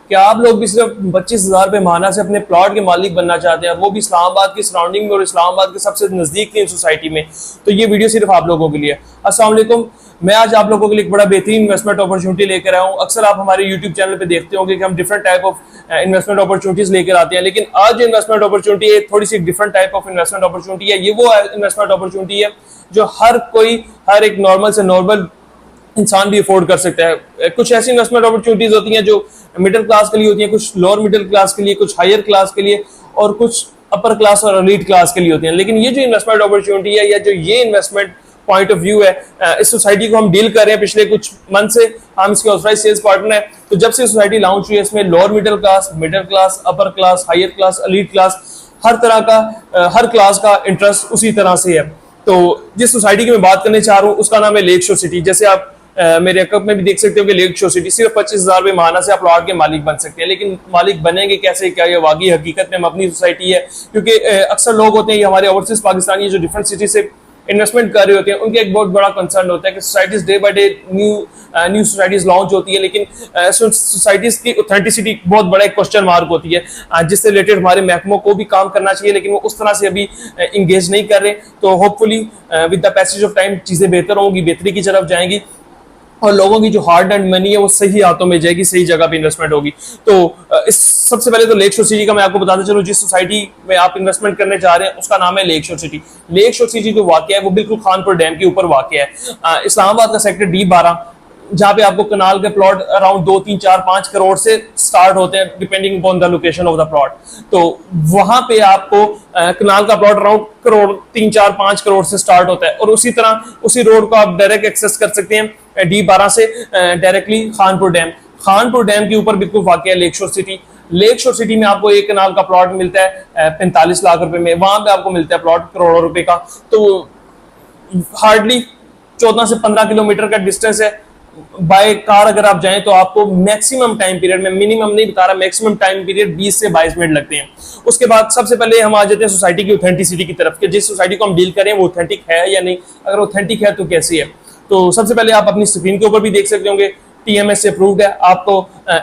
कि आप लोग भी सिर्फ 25,000 रुपये माहाना से अपने प्लॉट के मालिक बनना चाहते हैं, और वो भी इस्लामाबाद की सराउंडिंग में और इस्लामाबाद के सबसे नज़दीक की सोसाइटी में, तो ये वीडियो सिर्फ आप लोगों के लिए। अस्सलाम वालेकुम, मैं आज आप लोगों के लिए एक बड़ा बेहतरीन इन्वेस्टमेंट अपॉर्चुनिटी लेकर आया हूँ। अक्सर आप हमारे यूट्यूब चैनल पे देखते होंगे कि हम different type of investment opportunities लेकर आते हैं, लेकिन आज जो इन्वेस्टमेंट अपॉर्चुनिटी है थोड़ी सी different type of investment opportunity है। ये वो इन्वेस्टमेंट अपॉर्चुनिटी है जो हर एक नॉर्मल से नॉर्मल इंसान भी अफोर्ड कर सकता है। कुछ ऐसी इन्वेस्टमेंट अपॉर्चुनिटीज होती हैं जो मिडिल क्लास के लिए होती हैं, कुछ लोअर मिडिल क्लास के लिए, कुछ हायर क्लास के लिए, और कुछ अपर क्लास और एलीट क्लास के लिए होती हैं। लेकिन ये जो इन्वेस्टमेंट अपॉर्चुनिटी है, या जो ये इन्वेस्टमेंट पॉइंट ऑफ व्यू है, इस सोसाइटी को हम डील कर रहे हैं पिछले कुछ मंथ से। हम इसके ऑथराइज्ड सेल्स पार्टनर हैं। तो जब से सोसाइटी लॉन्च हुई है, इसमें lower middle class, upper class, higher class, elite class, हर तरह का हर क्लास का इंटरेस्ट उसी तरह से है। तो जिस सोसाइटी की मैं बात करने चाह रहा हूँ उसका नाम है लेक शोर सिटी। जैसे आप मेरे अकाउंट में भी देख सकते हो कि लेक शोर सिटी सिर्फ 25,000 रुपये माहाना से आप प्लॉट के मालिक बन सकते हैं। लेकिन मालिक बनेंगे कैसे, क्या ये वाकई हकीकत में हम अपनी सोसाइटी है? क्योंकि अक्सर लोग होते हैं, ये हमारे ओवरसीज पाकिस्तानी जो डिफरेंट सिटी से इन्वेस्टमेंट कर रहे होते हैं, उनके एक बहुत बड़ा कंसर्न होता है कि societies day by day new societies launch होती है, लेकिन सोसाइटीज की ऑथेंटिसिटी बहुत बड़ा एक क्वेश्चन मार्क होती है, जिससे रिलेटेड हमारे महकमों को भी काम करना चाहिए, लेकिन वो उस तरह से अभी इंगेज नहीं कर रहे। तो hopefully with the passage of time चीजें बेहतर होंगी, बेहतरी की तरफ जाएंगी, और लोगों की जो हार्ड एंड मनी है वो सही हाथों में जाएगी, सही जगह पे इन्वेस्टमेंट होगी। तो इस सबसे पहले तो लेक शोर सिटी का मैं आपको बताता चलूं, जिस सोसाइटी में आप इन्वेस्टमेंट करने जा रहे हैं उसका नाम है लेक शोर सिटी। लेक शोर सिटी जो वाक़या है वो बिल्कुल खानपुर डैम के ऊपर वाक़या है, इस्लामाबाद का सेक्टर D12, जहाँ पे आपको कनाल के प्लॉट अराउंड 2, 3, 4, 5 करोड़ से स्टार्ट होते हैं depending upon the location of the plot. तो वहां पे आपको कनाल का प्लॉट अराउंड करोड़ 3, 4, 5 करोड़ से स्टार्ट होता है, और उसी तरह उसी रोड को आप डायरेक्ट एक्सेस कर सकते हैं D12 से डायरेक्टली खानपुर डैम के ऊपर बिल्कुल वाक़या है लेक शोर सिटी। लेक शोर सिटी में आपको एक कनाल का प्लॉट मिलता है 45 लाख रुपए में, वहां पे आपको मिलता है प्लॉट करोड़ों रुपए का। तो हार्डली 14 से 15 किलोमीटर का डिस्टेंस है। बाय कार अगर आप जाएं तो आपको मैक्सिमम टाइम पीरियड में, मिनिमम नहीं बता रहा, मैक्सिमम टाइम पीरियड 20 से 22 मिनट लगते हैं। उसके बाद सबसे पहले हम आ जाते हैं सोसाइटी की ऑथेंटिसिटी की तरफ, कि जिस सोसाइटी को हम डील करें वो ऑथेंटिक है या नहीं, अगर ऑथेंटिक है तो कैसी है। तो सबसे पहले आप अपनी स्क्रीन के ऊपर भी देख सकते होंगे TMS से अप्रूव्ड है, आपको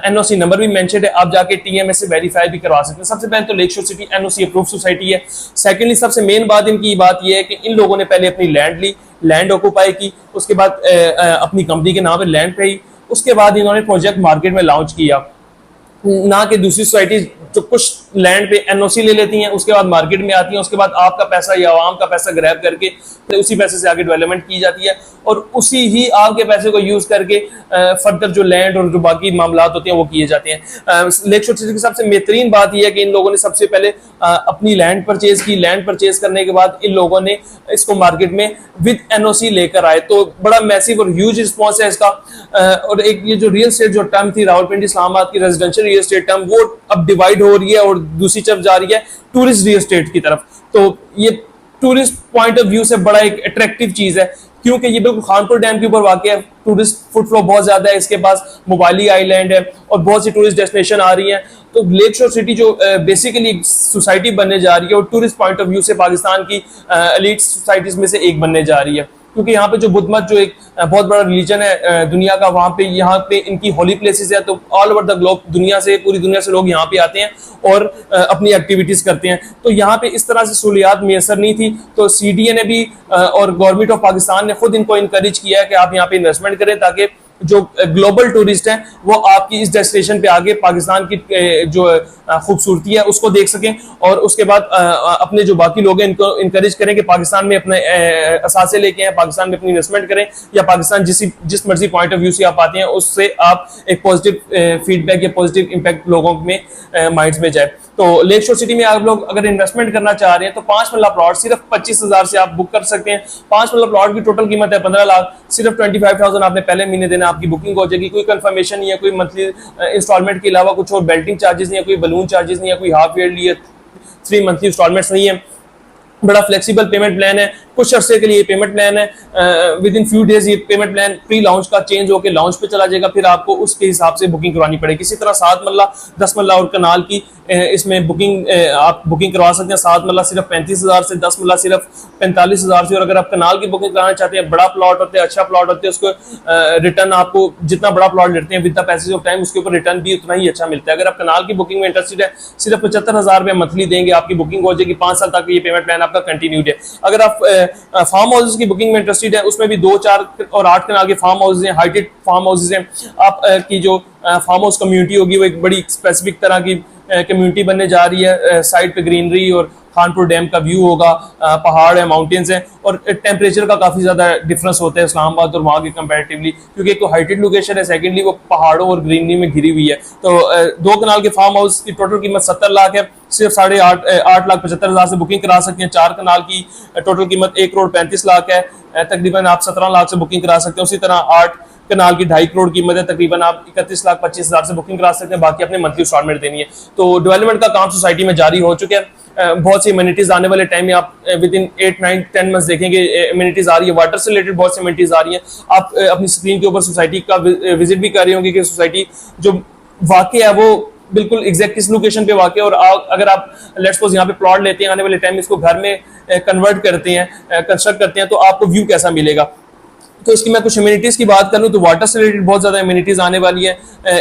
NOC नंबर भी मेंशन है, आप जाके TMS से वेरीफाई भी करवा सकते हैं। सबसे पहले तो लेक शोर सिटी NOC अप्रूव्ड सोसाइटी है। सेकेंडली सबसे मेन बात इनकी बात यह है कि इन लोगों ने पहले अपनी लैंड ली, लैंड ऑक्यूपाई की, उसके बाद अपनी कंपनी के नाम पे लैंड कही, उसके बाद इन्होंने प्रोजेक्ट मार्केट में लॉन्च किया। ना कि दूसरी सोसाइटी जो कुछ लैंड पे NOC ले लेती हैं, उसके बाद मार्केट में आती हैं, उसके बाद आपका पैसा या आवाम का पैसा ग्रैब करके तो उसी पैसे से आगे डेवलपमेंट की जाती है, और उसी ही आपके पैसे को यूज करके फर्दर जो लैंड और जो बाकी मामलात होते हैं वो किए जाते हैं। लेक शोर सिटी की सबसे बेहतरीन बात यह है कि इन लोगों ने सबसे पहले अपनी लैंड परचेज की, लैंड परचेज करने के बाद इन लोगों ने इसको मार्केट में विद NOC लेकर आए। तो बड़ा मैसिव और ह्यूज रिस्पॉन्स है इसका। और एक ये जो रियल एस्टेट जो टर्म थी रावलपिंडी इस्लामाबाद की रेजिडेंशियल रियल एस्टेट टर्म, वो अब डिवाइड हो रही है और दूसरी तरफ जा रही है टूरिस्ट रियल एस्टेट की तरफ। तो ये टूरिस्ट पॉइंट ऑफ व्यू से बड़ा एक अट्रैक्टिव चीज है, क्योंकि ये बिल्कुल खानपुर डैम के ऊपर वाक़या है। टूरिस्ट फुटफ्लो बहुत ज्यादा है, इसके पास मोबाइली आइलैंड है और बहुत सी टूरिस्ट डेस्टिनेशन आ रही हैं। तो लेक शोर सिटी जो बेसिकली सोसाइटी बनने जा रही है और टूरिस्ट पॉइंट ऑफ व्यू से पाकिस्तान की एलीट सोसाइटीज में से एक बनने जा रही है, क्योंकि यहाँ पे जो बुद्ध मत जो एक बहुत बड़ा रिलीजन है दुनिया का, वहाँ पे यहाँ पे इनकी होली प्लेसेस है। तो ऑल ओवर द ग्लोब, पूरी दुनिया से लोग यहाँ पे आते हैं और अपनी एक्टिविटीज करते हैं। तो यहाँ पे इस तरह से सहूलियात मैसर नहीं थी, तो CDA ने भी और गवर्नमेंट ऑफ पाकिस्तान ने खुद इनको इनकरेज किया है कि आप यहाँ पे इन्वेस्टमेंट करें, ताकि जो ग्लोबल टूरिस्ट हैं वो आपकी इस डेस्टिनेशन पे आगे पाकिस्तान की जो खूबसूरती है उसको देख सकें, और उसके बाद अपने जो बाकी लोग हैं इनको इनकरेज करें कि पाकिस्तान में अपने असासे लेके आए, पाकिस्तान में अपनी इन्वेस्टमेंट करें, या पाकिस्तान जिस मर्जी पॉइंट ऑफ व्यू से आप आते हैं उससे आप एक पॉजिटिव फीडबैक या पॉजिटिव इम्पैक्ट लोगों में माइंड्स में जाए। तो लेक शोर सिटी में आप लोग अगर इन्वेस्टमेंट करना चाह रहे हैं तो 5 मरला प्लॉट सिर्फ 25,000 से आप बुक कर सकते हैं। 5 मरला प्लॉट की टोटल कीमत है 15 लाख। सिर्फ 25,000 आपने पहले महीने देना, आपकी बुकिंग हो जाएगी। कोई कंफर्मेशन नहीं है, कोई मंथली इंस्टॉलमेंट के अलावा कुछ और बेल्टिंग चार्जेस नहीं है, कोई बलून चार्जेस नहीं है, कोई हाफ ईयरली 3 मंथली इंस्टॉलमेंट्स नहीं है। बड़ा फ्लेक्सिबल पेमेंट प्लान है। कुछ अरसे के लिए पेमेंट प्लान है, विद इन फ्यू डेज ये पेमेंट प्लान प्री लॉन्च का चेंज होकर लॉन्च पे चला जाएगा, फिर आपको उसके हिसाब से बुकिंग करवानी पड़ेगी। इसी तरह 7 मरला, 10 मरला और कनाल की इसमें बुकिंग आप बुकिंग करवा सकते हैं। 7 मरला सिर्फ 35,000 से, 10 मरला सिर्फ 45,000 से। और अगर आप कनाल की बुकिंग कराना चाहते हैं, बड़ा प्लॉट होते हैं, अच्छा प्लॉट होते हैं, उसको रिटर्न आपको जितना बड़ा प्लॉट लेते हैं with the passage of time उसके ऊपर रिटर्न भी उतना ही अच्छा मिलता है। अगर आप कनाल की बुकिंग में इंटरेस्टेड है, सिर्फ 75,000 रुपये मंथली देंगे, आपकी बुकिंग हो जाएगी, 5 साल तक ये पेमेंट प्लान आपका कंटिन्यूड है। अगर आप फार्म हाउसेज की बुकिंग में इंटरेस्टेड है, उसमें भी 2, 4 और 8 कनाल के फार्म हाउसेज हैं, हाइटेड फार्म हाउसेज हैं। आप की जो फार्म हाउस कम्युनिटी होगी वो एक बड़ी स्पेसिफिक तरह की कम्युनिटी बनने जा रही है। साइड पे ग्रीनरी और खानपुर डैम का व्यू होगा, पहाड़ है, माउंटेन्स हैं, और टेम्परेचर का काफ़ी ज़्यादा डिफरेंस होता है इस्लामाबाद और वहाँ के कंपैरेटिवली, क्योंकि एक तो हाइटेड लोकेशन है, सेकेंडली वो पहाड़ों और ग्रीनरी में घिरी हुई है। तो 2 कनाल के फार्म हाउस की टोटल कीमत 70 लाख है, सिर्फ 8,75,000 से बुकिंग करा सकते हैं। 4 कनाल की टोटल कीमत 1,35,00,000 है, तकरीबन आप 17 लाख से बुकिंग करा सकते हैं। उसी तरह 8 कनाल की 2.5 करोड़ कीमत है, तकरीबन आप 31,25,000 से बुकिंग करा सकते हैं, बाकी अपने मंथली इंस्टॉलमेंट देनी है। तो डेवलपमेंट का काम सोसाइटी में जारी हो चुके हैं। बहुत सी एमिनिटीज आने वाले टाइम में आप विद इन 8, 9, 10 मंथ्स देखेंगे एमिनिटीज आ रही है, वाटर से रिलेटेड बहुत सी एमिनिटीज आ रही हैं। आप अपनी स्क्रीन के ऊपर सोसाइटी का विजिट भी कर रहे होंगे कि सोसाइटी जो वाकई है वो बिल्कुल एग्जैक्ट किस लोकेशन पे वाकई, और अगर आप लेट्स सपोज यहाँ पे प्लॉट लेते हैं, आने वाले टाइम में इसको घर में कन्वर्ट करते हैं, कंस्ट्रक्ट करते हैं, तो आपको व्यू कैसा मिलेगा। तो इसकी मैं कुछ एमिनिटीज की बात कर लूँ तो वाटर से रिलेटेड बहुत ज्यादा एमिनिटीज आने वाली है।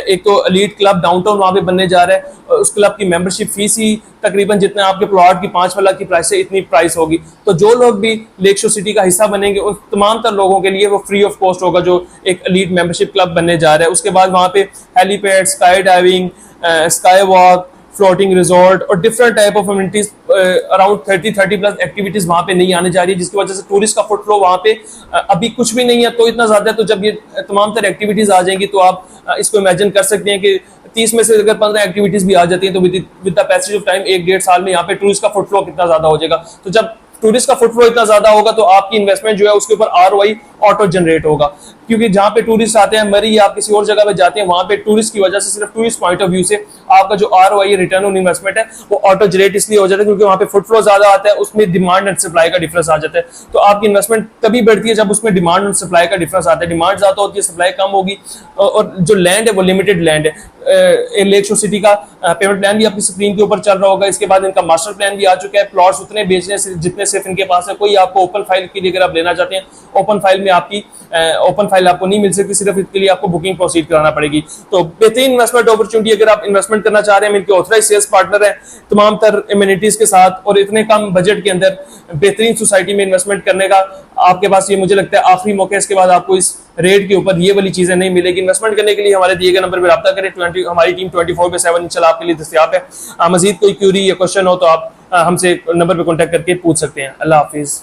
एक तो एलीट क्लब डाउनटाउन वहाँ पे बनने जा रहा है, उस क्लब की मेंबरशिप फीस ही तकरीबन जितने आपके प्लॉट की 5 लाख की प्राइस है इतनी प्राइस होगी। तो जो लोग भी लेक शो सिटी का हिस्सा बनेंगे उन तमाम तर लोगों के लिए वो फ्री ऑफ कॉस्ट होगा, जो एक एलीट मेंबरशिप क्लब बनने जा रहा है। उसके बाद वहाँ पे helipad, sky diving, sky walk, floating resort और different type of amenities, around 30 plus activities वहाँ पे नहीं आने जा रही है, जिसकी वजह से टूरिस्ट का फुटफ्लो वहाँ पे अभी कुछ भी नहीं है तो इतना ज्यादा है। तो जब ये तमाम तरह एक्टिविटीज आ जाएंगी तो आप इसको इमेजिन कर सकते हैं कि 30 में से अगर 15 एक्टिविटीज भी आ जाती हैं तो with the passage of time 1-1.5 साल में यहाँ पे टूरिस्ट का फुटफ्लो कितना ज्यादा हो जाएगा। तो जब टूरिस्ट का फुटफ्लो इतना ज्यादा होगा तो आपकी इन्वेस्टमेंट जो है उसके ऊपर आरओआई ऑटो जनरेट होगा, क्योंकि जहां पे टूरिस्ट आते हैं, मरी या आप किसी और जगह पे जाते हैं, वहां पे टूरिस्ट की वजह से सिर्फ टूरिस्ट पॉइंट ऑफ व्यू से आपका जो आरओआई रिटर्न ऑन इन्वेस्टमेंट है वो ऑटो जनरेट इसलिए हो जाता है क्योंकि वहां पे फुटफ्लो ज्यादा आता है, उसमें डिमांड एंड सप्लाई का डिफरेंस आ जाता है। तो आपकी इन्वेस्टमेंट तभी बढ़ती है जब उसमें डिमांड और सप्लाई का डिफरेंस आता है। डिमांड ज्यादा होती है, सप्लाई कम होगी, और जो लैंड है वो लिमिटेड लैंड है। लेक शो सिटी का पेमेंट प्लान भी आपकी स्क्रीन के ऊपर चल रहा होगा। इसके बाद इनका मास्टर प्लान भी आ चुका है। प्लॉट्स उतने बेचने से जितने सिर्फ इनके पास है। कोई आपको ओपन फाइल के लिए अगर आप लेना चाहते हैं, ओपन फाइल में आपकी ओपन फाइल आपको नहीं मिल सकती, सिर्फ इसके लिए आपको बुकिंग प्रोसीड कराना पड़ेगी। तो बेहतरीन इन्वेस्टमेंट अपॉर्चुनिटी, अगर आप इन्वेस्टमेंट करना चाह रहे हैं, इनके ऑथराइज सेल्स पार्टनर हैं, तमाम तर एमिनिटीज के साथ और इतने कम बजट के अंदर बेहतरीन सोसाइटी में इन्वेस्टमेंट करने का आपके पास ये मुझे लगता है आखिरी मौका। इसके बाद आपको इस रेट के ऊपर ये वाली चीजें नहीं मिलेगी। इन्वेस्टमेंट करने के लिए हमारे दिए गए नंबर पर रब्ता करें। हमारी टीम 24/7 इंशाल्लाह आपके लिए दस्तयाब है। मजीद कोई क्यूरी या क्वेश्चन हो तो आप हमसे नंबर पर कॉन्टैक्ट करके पूछ सकते हैं। अल्लाह हाफिज।